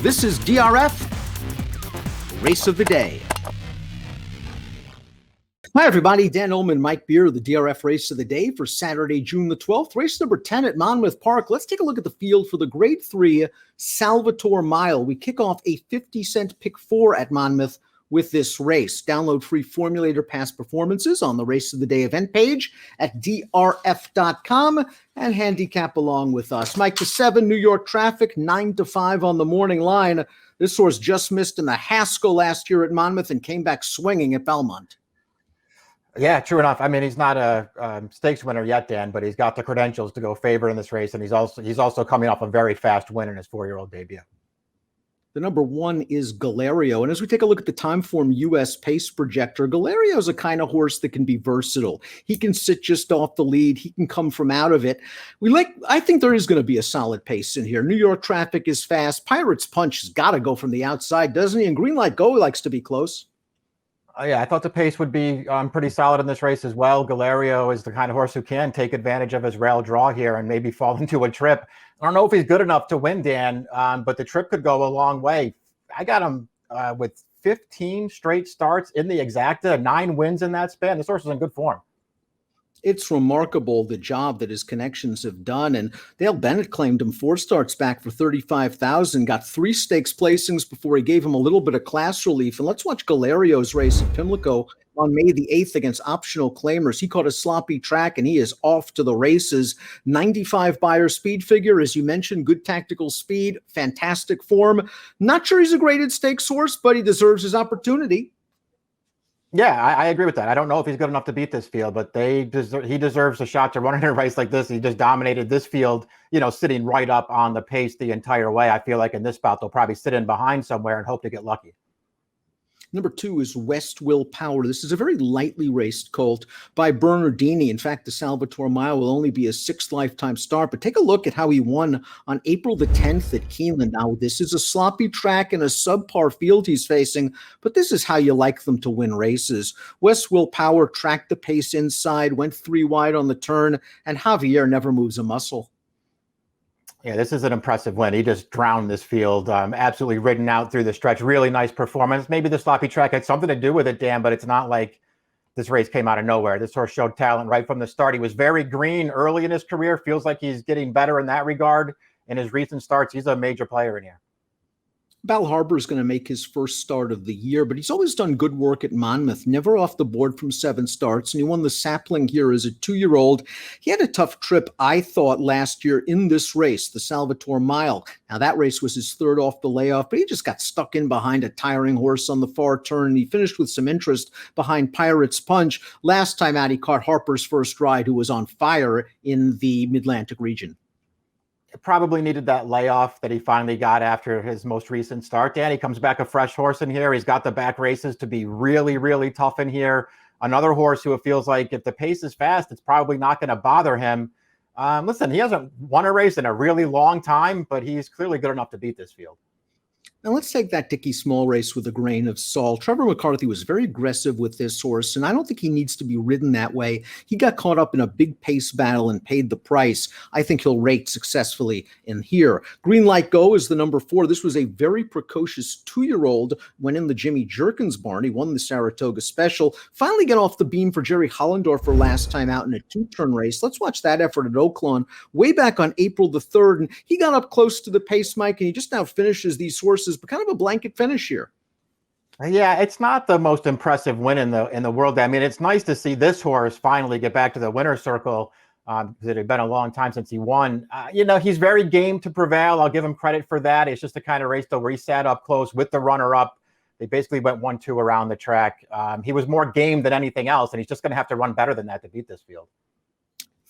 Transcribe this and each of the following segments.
This is DRF Race of the Day. Hi, everybody. Dan Illman, Mike Beer, the DRF Race of the Day for Saturday, June the 12th. Race number 10 at Monmouth Park. Let's take a look at the field for the Grade 3 Salvator Mile. We kick off a 50-cent pick 4 at Monmouth with this race. Download free formulator past performances on the Race of the Day event page at drf.com and handicap along with us. Mike, to 7, New York traffic, 9 to 5 on the morning line. This horse just missed in the Haskell last year at Monmouth and came back swinging at Belmont. Yeah, true enough. I mean, he's not a stakes winner yet, Dan, but he's got the credentials to go favor in this race, and he's also coming off a very fast win in his 4-year-old debut. The number 1 is Galerio. And as we take a look at the time form US pace projector, Galerio is a kind of horse that can be versatile. He can sit just off the lead. He can come from out of it. I think there is going to be a solid pace in here. New York traffic is fast. Pirates Punch has got to go from the outside, doesn't he? And Green Light Go likes to be close. Yeah, I thought the pace would be pretty solid in this race as well. Galerio is the kind of horse who can take advantage of his rail draw here and maybe fall into a trip. I don't know if he's good enough to win, Dan, but the trip could go a long way. I got him with 15 straight starts in the exacta, 9 wins in that span. This horse is in good form. It's remarkable the job that his connections have done. And Dale Bennett claimed him 4 starts back for $35,000, got 3 stakes placings before he gave him a little bit of class relief. And let's watch Galerio's race at Pimlico on May the 8th against optional claimers. He caught a sloppy track and he is off to the races. 95 Beyer speed figure, as you mentioned, good tactical speed, fantastic form. Not sure he's a graded stakes horse, but he deserves his opportunity. Yeah, I agree with that. I don't know if he's good enough to beat this field, but he deserves a shot to run in a race like this. He just dominated this field, sitting right up on the pace the entire way. I feel like in this bout, they'll probably sit in behind somewhere and hope to get lucky. Number 2 is West Will Power. This is a very lightly raced colt by Bernardini. In fact, the Salvator Mile will only be a 6th lifetime start, but take a look at how he won on April the 10th at Keeneland. Now, this is a sloppy track and a subpar field he's facing, but this is how you like them to win races. West Will Power tracked the pace inside, went 3 wide on the turn, and Javier never moves a muscle. Yeah, this is an impressive win. He just drowned this field, absolutely ridden out through the stretch. Really nice performance. Maybe the sloppy track had something to do with it, Dan, but it's not like this race came out of nowhere. This horse showed talent right from the start. He was very green early in his career. Feels like he's getting better in that regard. In his recent starts, he's a major player in here. Bal Harbour is going to make his first start of the year, but he's always done good work at Monmouth, never off the board from 7 starts, and he won the Sapling here as a 2-year-old. He had a tough trip, I thought, last year in this race, the Salvator Mile. Now, that race was his 3rd off the layoff, but he just got stuck in behind a tiring horse on the far turn, and he finished with some interest behind Pirates Punch. Last time out, he caught Harper's first ride, who was on fire in the Mid-Atlantic region. Probably needed that layoff that he finally got after his most recent start. Dan, he comes back a fresh horse in here. He's got the back races to be really, really tough in here. Another horse who it feels like if the pace is fast, it's probably not going to bother him. Listen, he hasn't won a race in a really long time, but he's clearly good enough to beat this field. Now, let's take that Dickie Small race with a grain of salt. Trevor McCarthy was very aggressive with this horse, and I don't think he needs to be ridden that way. He got caught up in a big pace battle and paid the price. I think he'll rate successfully in here. Green Light Go is the number 4. This was a very precocious 2-year-old. Went in the Jimmy Jerkins barn. He won the Saratoga Special. Finally got off the beam for Jerry Hollendorfer last time out in a 2-turn race. Let's watch that effort at Oaklawn way back on April the 3rd. And he got up close to the pace, Mike, and he just now finishes these horses, but kind of a blanket finish here. Yeah, it's not the most impressive win in the world. I mean, it's nice to see this horse finally get back to the winner's circle. It had been a long time since he won. He's very game to prevail. I'll give him credit for that. It's just the kind of race, though, where he sat up close with the runner-up. They basically went 1-2 around the track. He was more game than anything else, and he's just going to have to run better than that to beat this field.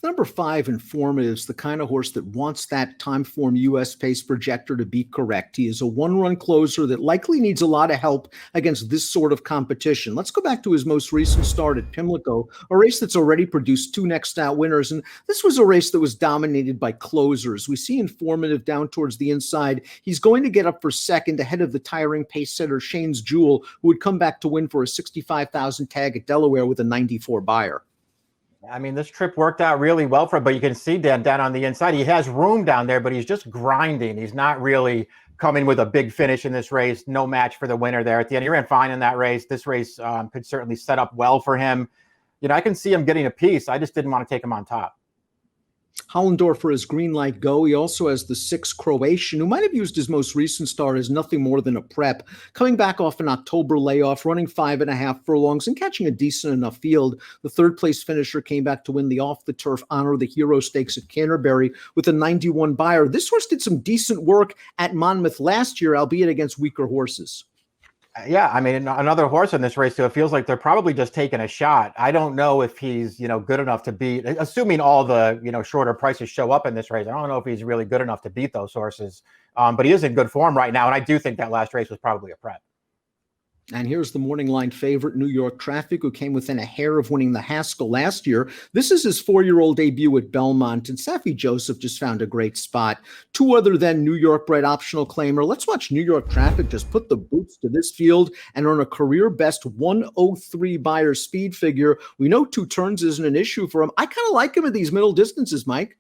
Number 5, Informative, is the kind of horse that wants that time form US pace projector to be correct. He is a 1-run closer that likely needs a lot of help against this sort of competition. Let's go back to his most recent start at Pimlico, a race that's already produced 2 next out winners. And this was a race that was dominated by closers. We see Informative down towards the inside. He's going to get up for second ahead of the tiring pace setter Shane's Jewel, who would come back to win for a $65,000 tag at Delaware with a 94 Beyer. I mean, this trip worked out really well for him, but you can see down on the inside, he has room down there, but he's just grinding. He's not really come in with a big finish in this race. No match for the winner there at the end. He ran fine in that race. This race could certainly set up well for him. I can see him getting a piece. I just didn't want to take him on top. Hollendorfer has green light go. He also has the 6 Croatian, who might have used his most recent start as nothing more than a prep, coming back off an October layoff, running 5.5 furlongs and catching a decent enough field. The third place finisher came back to win the off the turf Honor the Hero Stakes at Canterbury with a 91 buyer. This horse did some decent work at Monmouth last year, albeit against weaker horses. Yeah, I mean, another horse in this race, too. It feels like they're probably just taking a shot. I don't know if he's, good enough to beat, assuming all the, shorter prices show up in this race. I don't know if he's really good enough to beat those horses, but he is in good form right now. And I do think that last race was probably a prep. And here's the morning line favorite, New York Traffic, who came within a hair of winning the Haskell last year. This is his 4-year-old debut at Belmont, and Safi Joseph just found a great spot. 2 other than New York bred optional claimer. Let's watch New York Traffic just put the boots to this field and earn a career best 103 buyer speed figure. We know 2 turns isn't an issue for him. I kind of like him at these middle distances, Mike.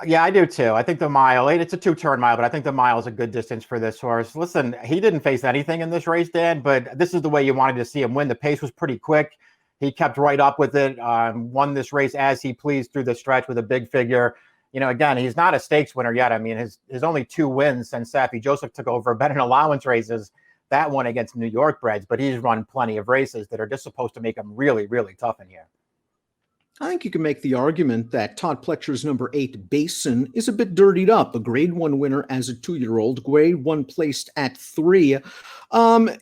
Yeah, I do too. I think the mile, it's a 2-turn mile, but I think the mile is a good distance for this horse. Listen, he didn't face anything in this race, Dan, but this is the way you wanted to see him win. The pace was pretty quick. He kept right up with it, won this race as he pleased through the stretch with a big figure. Again, he's not a stakes winner yet. I mean, his only 2 wins since Safi Joseph took over bet and allowance races, that one against New York breds, but he's run plenty of races that are just supposed to make him really, really tough in here. I think you can make the argument that Todd Pletcher's number 8, Basin, is a bit dirtied up. A grade 1 winner as a 2-year-old, grade 1 placed at 3.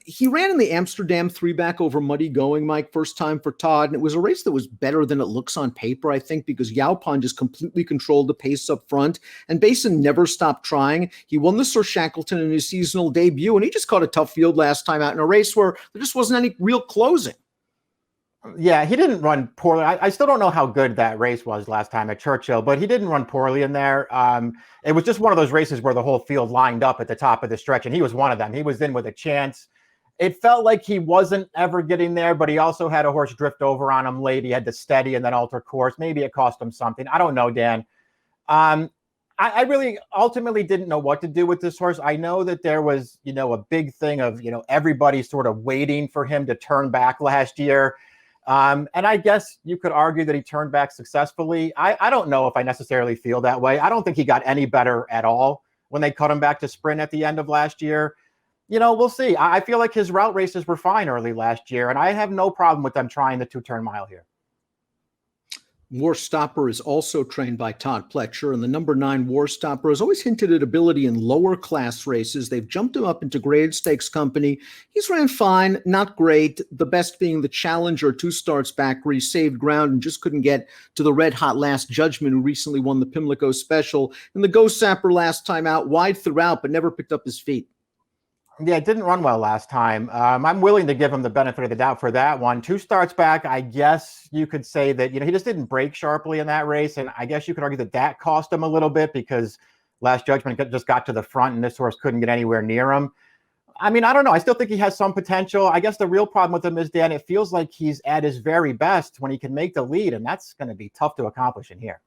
He ran in the Amsterdam 3-back over Muddy Going, Mike, first time for Todd, and it was a race that was better than it looks on paper, I think, because Yaupon just completely controlled the pace up front, and Basin never stopped trying. He won the Sir Shackleton in his seasonal debut, and he just caught a tough field last time out in a race where there just wasn't any real closing. Yeah, he didn't run poorly. I still don't know how good that race was last time at Churchill, but he didn't run poorly in there. It was just one of those races where the whole field lined up at the top of the stretch, and he was one of them. He was in with a chance. It felt like he wasn't ever getting there, but he also had a horse drift over on him late. He had to steady and then alter course. Maybe it cost him something. I don't know, Dan. I really ultimately didn't know what to do with this horse. I know that there was, a big thing of, everybody sort of waiting for him to turn back last year. And I guess you could argue that he turned back successfully. I don't know if I necessarily feel that way. I don't think he got any better at all when they cut him back to sprint at the end of last year. We'll see. I feel like his route races were fine early last year, and I have no problem with them trying the 2-turn mile here. War Stopper is also trained by Todd Pletcher, and the number 9 War Stopper has always hinted at ability in lower class races. They've jumped him up into grade stakes company. He's ran fine, not great, the best being the Challenger 2 starts back where he saved ground and just couldn't get to the red hot Last Judgment, who recently won the Pimlico Special, and the Ghost Sapper last time out, wide throughout, but never picked up his feet. Yeah, it didn't run well last time. I'm willing to give him the benefit of the doubt for that one. 2 starts back, I guess you could say that, he just didn't break sharply in that race. And I guess you could argue that that cost him a little bit because Last Judgment just got to the front and this horse couldn't get anywhere near him. I mean, I don't know. I still think he has some potential. I guess the real problem with him is, Dan, it feels like he's at his very best when he can make the lead. And that's going to be tough to accomplish in here.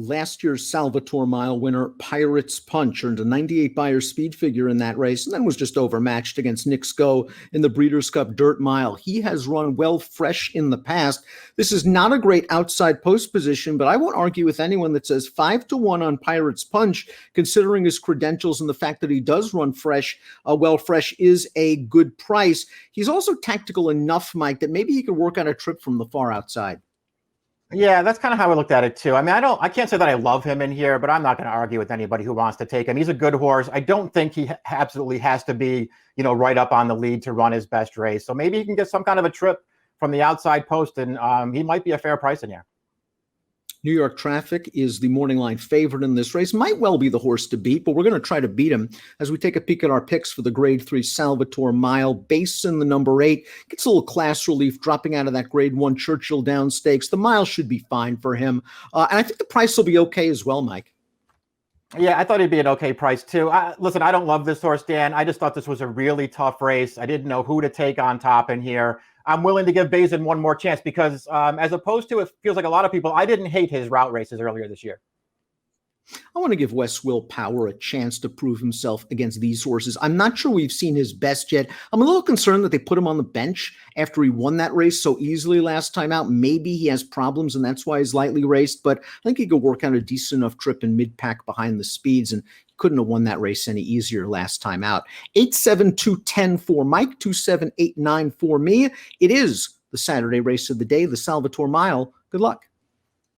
Last year's Salvator mile winner, Pirates Punch, earned a 98 buyer speed figure in that race and then was just overmatched against Nick Sko in the Breeders' Cup Dirt Mile. He has run well fresh in the past. This is not a great outside post position, but I won't argue with anyone that says 5-1 on Pirates Punch, considering his credentials and the fact that he does run fresh, fresh is a good price. He's also tactical enough, Mike, that maybe he could work out a trip from the far outside. Yeah, that's kind of how I looked at it too. I mean, I can't say that I love him in here, but I'm not going to argue with anybody who wants to take him. He's a good horse. I don't think he absolutely has to be, right up on the lead to run his best race. So maybe he can get some kind of a trip from the outside post, and he might be a fair price in here. New York Traffic is the morning line favorite in this race. Might well be the horse to beat, but we're going to try to beat him as we take a peek at our picks for the grade 3 Salvator mile. Basin, the number 8, gets a little class relief dropping out of that grade 1 Churchill Down Stakes. The mile should be fine for him. And I think the price will be okay as well, Mike. Yeah, I thought he'd be an okay price too. Listen, I don't love this horse, Dan. I just thought this was a really tough race. I didn't know who to take on top in here. I'm willing to give Basin one more chance because as opposed to, it feels like a lot of people, I didn't hate his route races earlier this year. I want to give Wes Will Power a chance to prove himself against these horses. I'm not sure we've seen his best yet. I'm a little concerned that they put him on the bench after he won that race so easily last time out. Maybe he has problems and that's why he's lightly raced, but I think he could work out a decent enough trip in mid-pack behind the speeds, and he couldn't have won that race any easier last time out. 87210 for Mike, 27889 for me. It is the Saturday race of the day, the Salvator Mile. Good luck.